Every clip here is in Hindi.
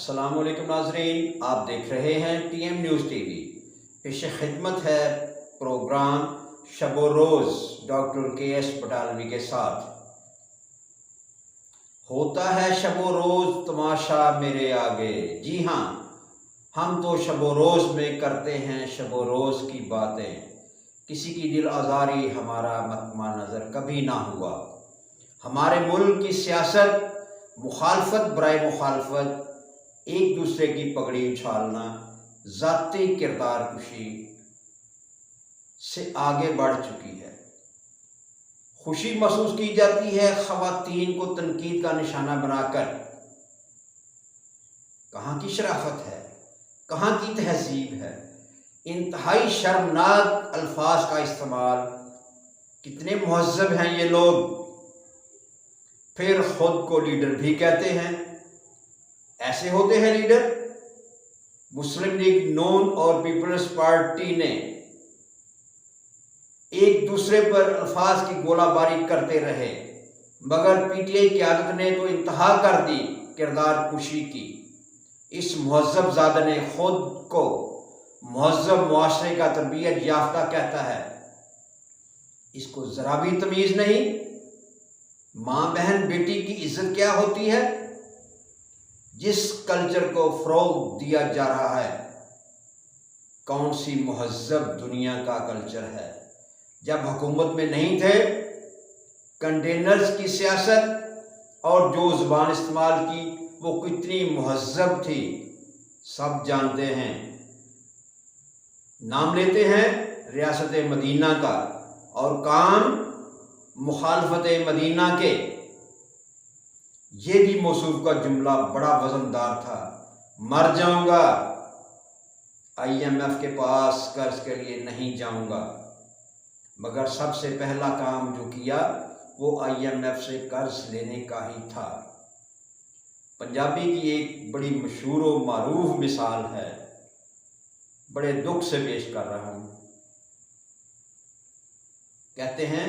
अस्सलामुअलैकुम नाज़रीन, आप देख रहे हैं TM न्यूज़ TV। पेश खिदमत है प्रोग्राम शब रोज़ डॉक्टर KS बटालवी के साथ। होता है शब रोज़ तमाशा मेरे आगे। जी हाँ, हम तो शब रोज़ में करते हैं शब रोज़ की बातें। किसी की दिल आज़ारी हमारा मतमा नज़र कभी ना हुआ। हमारे मुल्क की सियासत मुखालफत बराए मुखालफत, एक दूसरे की पगड़ी उछालना, ज़ाती किरदार कुशी से आगे बढ़ चुकी है। खुशी महसूस की जाती है ख़वातीन को तनकीद का निशाना बनाकर। कहाँ की शराफत है, कहाँ की तहजीब है। इंतहाई शर्मनाक अल्फाज का इस्तेमाल। कितने मुहज़्ज़ब हैं ये लोग। फिर खुद को लीडर भी कहते हैं। ऐसे होते हैं लीडर। मुस्लिम लीग नून और पीपल्स पार्टी ने एक दूसरे पर अल्फाज की गोलाबारी करते रहे, मगर PTI क़यादत ने तो इंतहा कर दी किरदार कुशी की। इस मुहज़्ज़ब ज़ादा ने खुद को मुहज़्ज़ब मुआशरे का तरबियत याफ्ता कहता है। इसको ज़रा भी तमीज़ नहीं। माँ बहन बेटी की इज्जत क्या होती है। जिस कल्चर को फ़रोग़ दिया जा रहा है, कौन सी मुहज़्ज़ब दुनिया का कल्चर है। जब हुकूमत में नहीं थे, कंटेनर्स की सियासत और जो ज़ुबान इस्तेमाल की वो कितनी मुहज़्ज़ब थी, सब जानते हैं। नाम लेते हैं रियासत मदीना का और काम मुखालफत मदीना के। ये भी मौसूफ का जुमला बड़ा वज़नदार था। मर जाऊंगा, IMF के पास कर्ज के लिए नहीं जाऊंगा। मगर सबसे पहला काम जो किया वो IMF से कर्ज लेने का ही था। पंजाबी की एक बड़ी मशहूर और मारूफ मिसाल है, बड़े दुख से पेश कर रहा हूं। कहते हैं,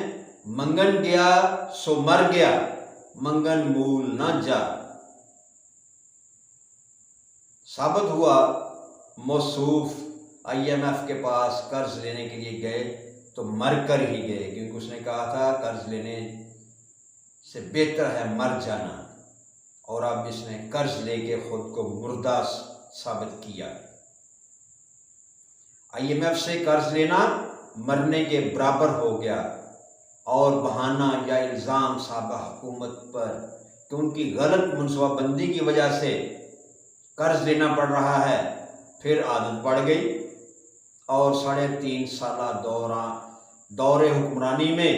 मंगन गया सो मर गया, मंगन मूल न जा। साबित हुआ मौसूफ IMF के पास कर्ज लेने के लिए गए तो मर कर ही गए, क्योंकि उसने कहा था कर्ज लेने से बेहतर है मर जाना। और अब इसने कर्ज लेके खुद को मुर्दा साबित किया। IMF से कर्ज लेना मरने के बराबर हो गया और बहाना या इल्ज़ाम साबा हुकूमत पर कि उनकी गलत मनसूबाबंदी की वजह से कर्ज लेना पड़ रहा है, फिर आदत पड़ गई और 3.5 साल दौरे हुक्मरानी में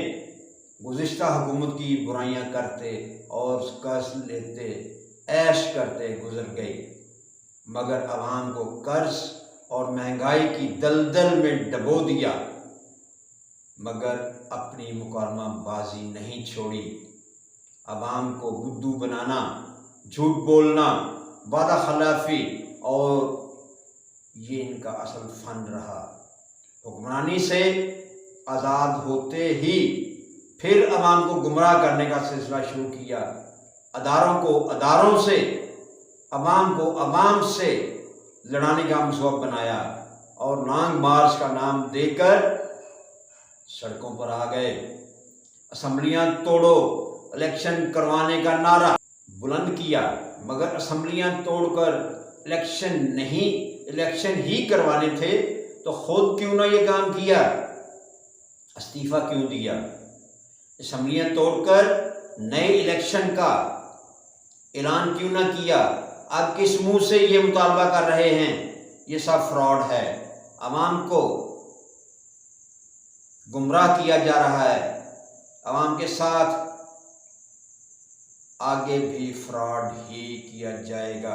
गुज़िश्ता हुकूमत की बुराइयां करते और कर्ज लेते ऐश करते गुजर गई। मगर अवाम को कर्ज और महंगाई की दलदल में डबो दिया, मगर अपनी मुकालमाबाजी नहीं छोड़ी। अवाम को बुद्धू बनाना, झूठ बोलना, वादा खिलाफी, और ये इनका असल फन रहा। हुक्मरानी से आज़ाद होते ही फिर अवाम को गुमराह करने का सिलसिला शुरू किया। अदारों को अदारों से, अवाम को अवाम से लड़ाने का मनसूबा बनाया और लॉन्ग मार्च का नाम देकर सड़कों पर आ गए। असम्बलियां तोड़ो, इलेक्शन करवाने का नारा बुलंद किया, मगर असम्बलियां तोड़कर इलेक्शन ही करवाने थे तो खुद क्यों ना ये काम किया, इस्तीफा क्यों दिया। असम्बलियां तोड़कर नए इलेक्शन का ऐलान क्यों ना किया। अब किस मुंह से ये मुतालबा कर रहे हैं। ये सब फ्रॉड है। अवाम को गुमराह किया जा रहा है। अवाम के साथ आगे भी फ्रॉड ही किया जाएगा।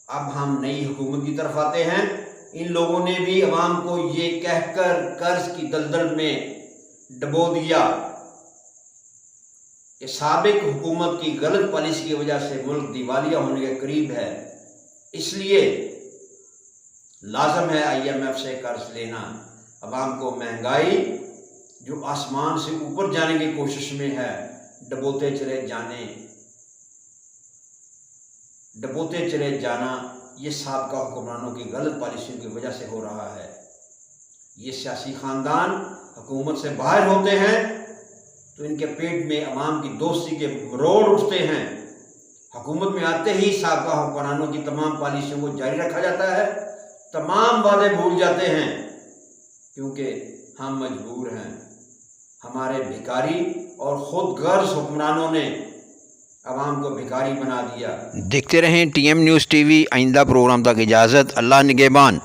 अब हम नई हुकूमत की तरफ आते हैं। इन लोगों ने भी अवाम को ये कहकर कर्ज की दलदल में डबो दिया कि साबिक हुकूमत की गलत पॉलिसी की वजह से मुल्क दिवालिया होने के करीब है, इसलिए लाजम है IMF से कर्ज लेना। अवाम को महंगाई जो आसमान से ऊपर जाने की कोशिश में है, डबोते चले जाने। डबोते चले जाना ये साबका हुक्मरानों की गलत पॉलिसियों की वजह से हो रहा है। ये सियासी ख़ानदान हुकूमत से बाहर होते हैं तो इनके पेट में अवाम की दोस्ती के मरोड़ उठते हैं। हुकूमत में आते ही साबका हुक्मरानों की तमाम पॉलिसियों को जारी रखा जाता है, तमाम वादे भूल जाते हैं, क्योंकि हम मजबूर हैं। हमारे भिखारी और खुद गर्ज हुक्मरानों ने अवाम को भिखारी बना दिया। देखते रहें TM न्यूज़ TV। आइंदा प्रोग्राम तक इजाज़त। अल्लाह निगहबान।